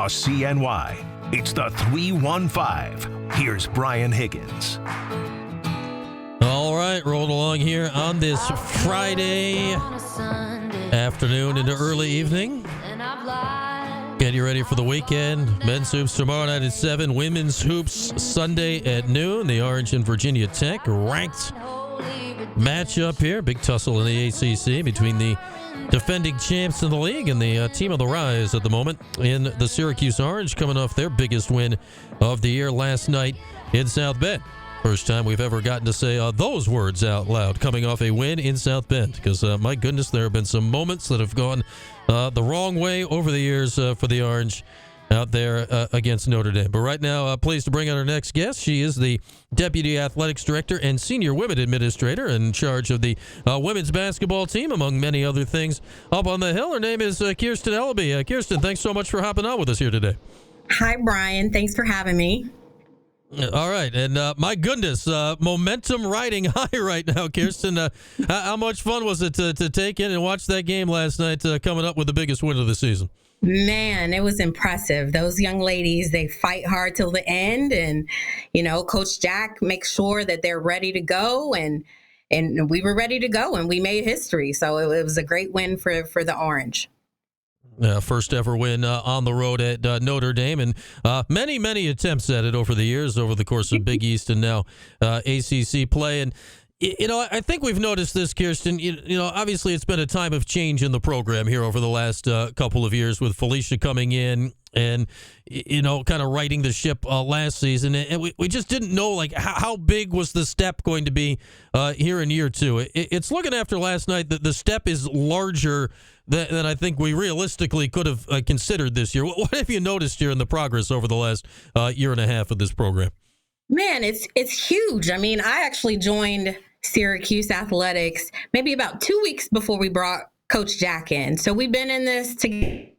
a CNY. It's the 315. Here's Brian Higgins. All right, rolling along here on this Friday afternoon into early evening. Get you ready for the weekend. Men's hoops tomorrow night at 7. Women's hoops Sunday at noon. The Orange and Virginia Tech ranked matchup here. Big tussle in the ACC between the defending champs in the league and the team on the rise at the moment in the Syracuse Orange, coming off their biggest win of the year last night in South Bend. First time we've ever gotten to say those words out loud, coming off a win in South Bend, because my goodness, there have been some moments that have gone the wrong way over the years for the Orange out there against Notre Dame. But right now, pleased to bring on our next guest. She is the Deputy Athletics Director and Senior Women Administrator in charge of the women's basketball team, among many other things up on the hill. Her name is Kirsten Elleby. Kirsten, thanks so much for hopping on with us here today. Hi, Brian. Thanks for having me. All right, and my goodness, momentum riding high right now, Kirsten. How much fun was it to take in and watch that game last night, coming up with the biggest win of the season? Man, it was impressive. Those young ladies, they fight hard till the end, and Coach Jack makes sure that they're ready to go, and we were ready to go, and we made history. So it was a great win for the Orange. First ever win on the road at Notre Dame, and many attempts at it over the years, over the course of Big East and now ACC play. And I think we've noticed this, Kirsten. Obviously it's been a time of change in the program here over the last couple of years, with Felicia coming in and kind of righting the ship last season, and we just didn't know how big was the step going to be here in year two. It's looking after last night that the step is larger than I think we realistically could have considered this year. What have you noticed here in the progress over the last year and a half of this program? Man, it's huge. I mean, I actually joined Syracuse Athletics maybe about 2 weeks before we brought Coach Jack in. So we've been in this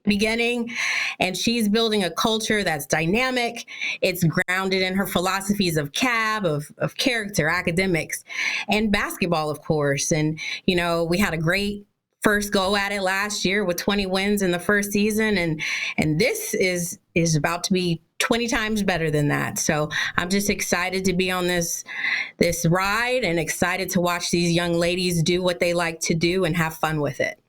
beginning, and she's building a culture that's dynamic. It's grounded in her philosophies of CAB, of character, academics, and basketball, of course. And, we had a great first go at it last year with 20 wins in the first season. And this is about to be 20 times better than that. So I'm just excited to be on this ride, and excited to watch these young ladies do what they like to do and have fun with it.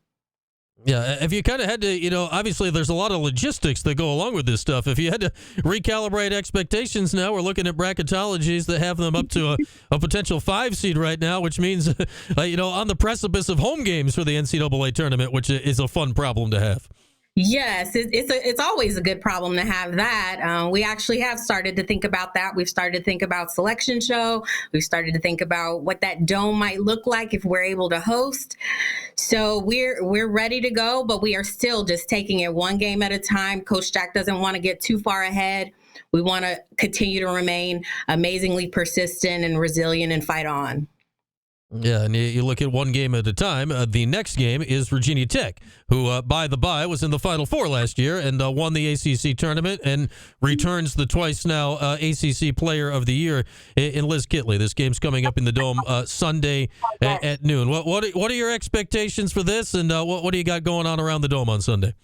Yeah, if you kind of had to, obviously there's a lot of logistics that go along with this stuff. If you had to recalibrate expectations now, we're looking at bracketologies that have them up to a potential 5 seed right now, which means, on the precipice of home games for the NCAA tournament, which is a fun problem to have. Yes, it's always a good problem to have that. We actually have started to think about that. We've started to think about selection show. We've started to think about what that dome might look like if we're able to host. So we're ready to go, but we are still just taking it one game at a time. Coach Jack doesn't want to get too far ahead. We want to continue to remain amazingly persistent and resilient and fight on. Yeah, and you look at one game at a time. The next game is Virginia Tech, who, by the by, was in the Final Four last year and won the ACC tournament, and returns the twice now ACC Player of the Year in Liz Kitley. This game's coming up in the Dome Sunday at noon. What are your expectations for this, and what do you got going on around the Dome on Sunday?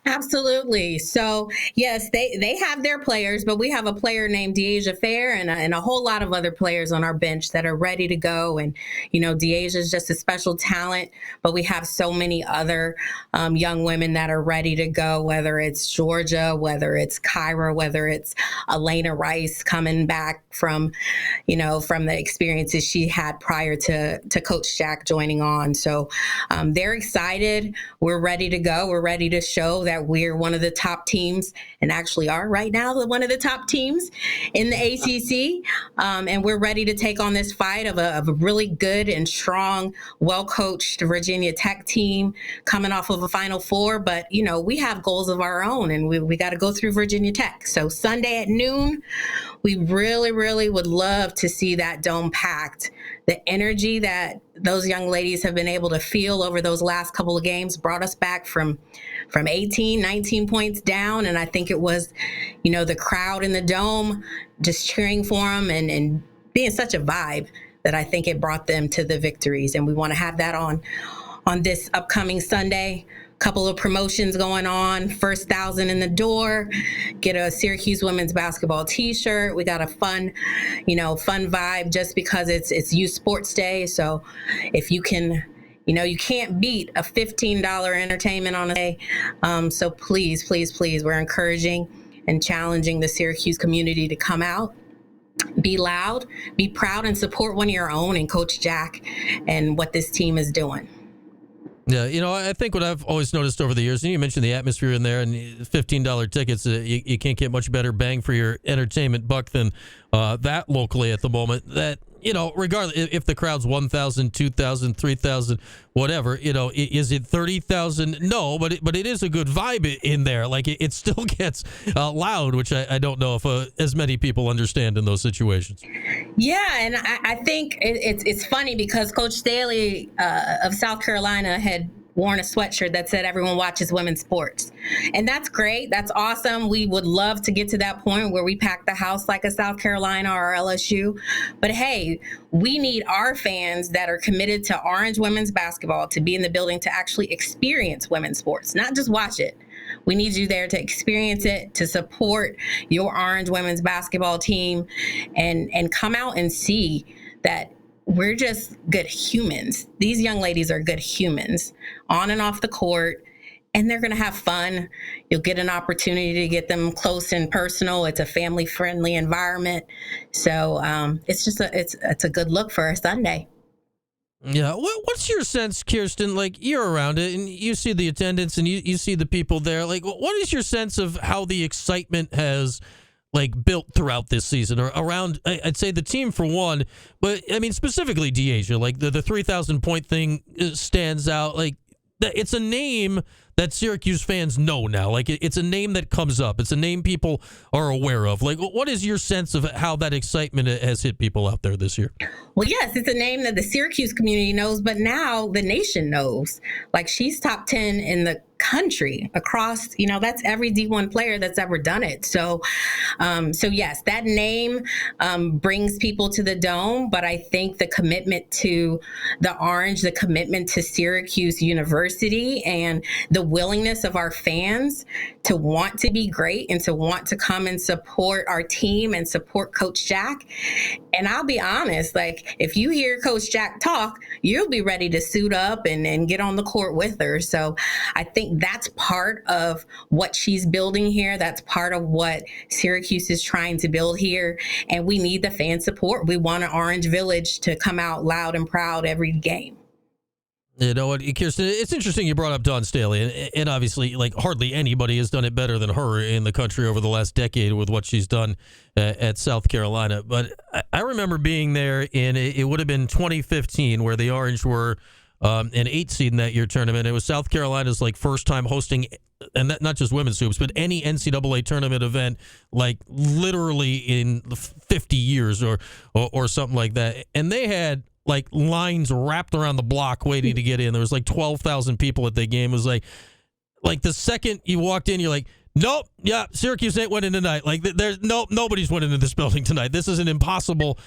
Absolutely. So, yes, they have their players, but we have a player named Deasia Fair and a whole lot of other players on our bench that are ready to go. And, Deasia is just a special talent, but we have so many other young women that are ready to go, whether it's Georgia, whether it's Kyra, whether it's Elena Rice coming back from the experiences she had prior to Coach Jack joining on. So they're excited. We're ready to go. We're ready to show that we're one of the top teams, and actually are right now one of the top teams in the ACC. And we're ready to take on this fight of a really good and strong, well-coached Virginia Tech team coming off of a Final Four. But, we have goals of our own, and we got to go through Virginia Tech. So Sunday at noon, we really, really would love to see that dome packed. The energy that those young ladies have been able to feel over those last couple of games brought us back from 18, 19 points down. And I think it was, the crowd in the dome just cheering for them and being such a vibe that I think it brought them to the victories. And we want to have that on this upcoming Sunday. couple of promotions going on. First 1,000 in the door, get a Syracuse women's basketball T-shirt. We got a fun vibe just because it's Youth Sports Day. So if you can, you can't beat a $15 entertainment on a day. So please, we're encouraging and challenging the Syracuse community to come out, be loud, be proud, and support one of your own and Coach Jack and what this team is doing. Yeah, I think what I've always noticed over the years, and you mentioned the atmosphere in there and $15 tickets, you can't get much better bang for your entertainment buck than that locally at the moment. That, regardless if the crowd's 1,000, 2,000, 3,000, whatever, is it 30,000? No, but it is a good vibe in there. Like it still gets loud, which I don't know if as many people understand in those situations. Yeah, and I think it's funny because Coach Staley of South Carolina had worn a sweatshirt that said everyone watches women's sports. And that's great. That's awesome. We would love to get to that point where we pack the house like a South Carolina or LSU. But hey, we need our fans that are committed to Orange women's basketball to be in the building to actually experience women's sports, not just watch it. We need you there to experience it, to support your Orange women's basketball team, and come out and see that we're just good humans. These young ladies are good humans on and off the court, and they're going to have fun. You'll get an opportunity to get them close and personal. It's a family-friendly environment. So it's just it's a good look for a Sunday. Yeah. What's your sense, Kirsten? Like, you're around it and you see the attendance and you see the people there. Like, what is your sense of how the excitement has built throughout this season or around, I'd say the team for one, but I mean, specifically DeAsia, like the 3,000 point thing stands out. Like, it's a name that Syracuse fans know now. Like, it's a name that comes up. It's a name people are aware of. Like, what is your sense of how that excitement has hit people out there this year? Well, yes, it's a name that the Syracuse community knows, but now the nation knows. Like, she's top 10 in the country across, that's every D1 player that's ever done it. So yes, that name brings people to the Dome, but I think the commitment to the Orange, the commitment to Syracuse University, and the willingness of our fans to want to be great and to want to come and support our team and support Coach Jack. And I'll be honest, if you hear Coach Jack talk, you'll be ready to suit up and get on the court with her. So I think that's part of what she's building here. That's part of what Syracuse is trying to build here. And we need the fan support. We want an Orange Village to come out loud and proud every game. You know what, Kirsten, it's interesting you brought up Dawn Staley, and obviously, hardly anybody has done it better than her in the country over the last decade with what she's done at South Carolina. But I remember being there it would have been 2015, where the Orange were an 8 seed in that year tournament. It was South Carolina's first time hosting, and that, not just women's hoops, but any NCAA tournament event, literally in 50 years or something like that. And they had lines wrapped around the block waiting to get in. There was 12,000 people at the game. It was like the second you walked in, you're like, nope, yeah, Syracuse ain't winning tonight. There's nobody's winning in this building tonight. This is an impossible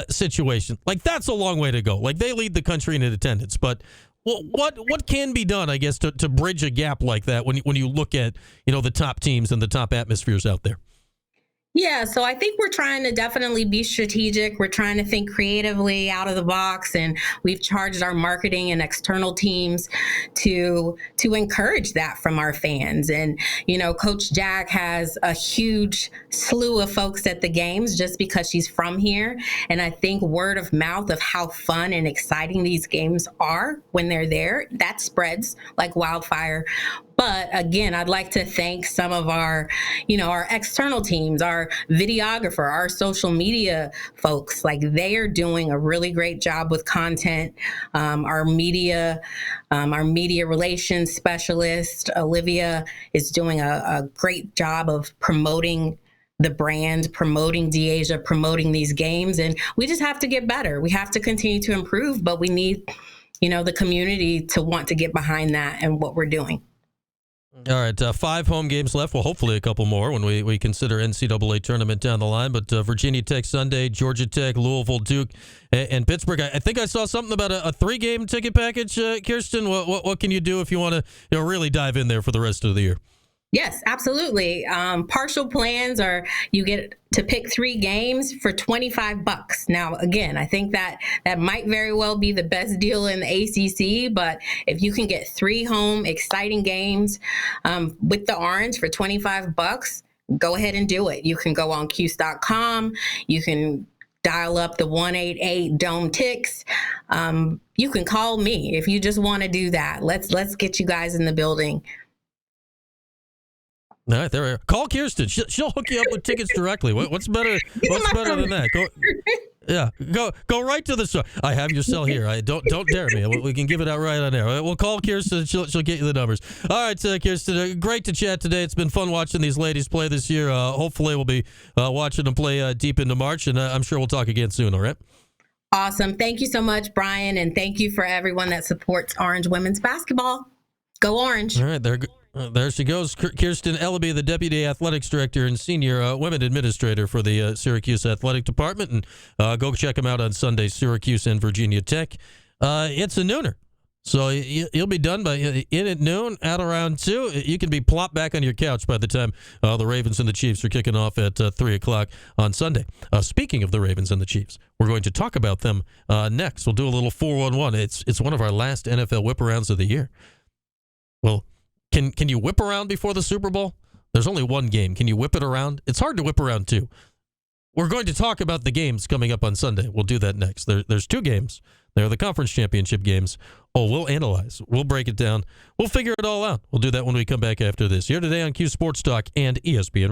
situation. That's a long way to go. They lead the country in attendance, but what can be done, I guess, to bridge a gap like that when you look at the top teams and the top atmospheres out there? Yeah, so I think we're trying to definitely be strategic. We're trying to think creatively out of the box, and we've charged our marketing and external teams to encourage that from our fans. And, Coach Jack has a huge slew of folks at the games just because she's from here. And I think word of mouth of how fun and exciting these games are when they're there, that spreads like wildfire. But again, I'd like to thank some of our, our external teams, our videographer, our social media folks. They are doing a really great job with content. Our media relations specialist, Olivia, is doing a great job of promoting the brand, promoting DeAsia, promoting these games. And we just have to get better. We have to continue to improve, but we need, the community to want to get behind that and what we're doing. All right, 5 home games left. Well, hopefully a couple more when we consider NCAA tournament down the line. But Virginia Tech Sunday, Georgia Tech, Louisville, Duke, and Pittsburgh. I think I saw something about a 3-game ticket package. Kirsten, what can you do if you want to really dive in there for the rest of the year? Yes, absolutely. Partial plans are you get to pick 3 games for $25. Now, again, I think that might very well be the best deal in the ACC, but if you can get 3 home exciting games with the Orange for $25, go ahead and do it. You can go on Cuse.com. You can dial up the 188 Dome Ticks. You can call me if you just want to do that. Let's get you guys in the building. All right, there we are. Call Kirsten. She'll hook you up with tickets directly. What's better? What's better than that? Go right to the store. I have your cell here. Don't dare me. We can give it out right on there. We'll call Kirsten. She'll get you the numbers. All right, Kirsten. Great to chat today. It's been fun watching these ladies play this year. Hopefully, we'll be watching them play deep into March, and I'm sure we'll talk again soon. All right. Awesome. Thank you so much, Brian, and thank you for everyone that supports Orange women's basketball. Go Orange. All right, there she goes, Kirsten Elleby, the Deputy Athletics Director and Senior Women Administrator for the Syracuse Athletic Department. And go check them out on Sunday, Syracuse and Virginia Tech. It's a nooner. So you'll be done in at noon, out around 2. You can be plopped back on your couch by the time the Ravens and the Chiefs are kicking off at 3 o'clock on Sunday. Speaking of the Ravens and the Chiefs, we're going to talk about them next. We'll do a little 411. It's one of our last NFL whip-arounds of the year. Well, Can you whip around before the Super Bowl? There's only one game. Can you whip it around? It's hard to whip around, too. We're going to talk about the games coming up on Sunday. We'll do that next. There's 2 games. They're the conference championship games. We'll analyze. We'll break it down. We'll figure it all out. We'll do that when we come back after this. Here today on Q Sports Talk and ESPN.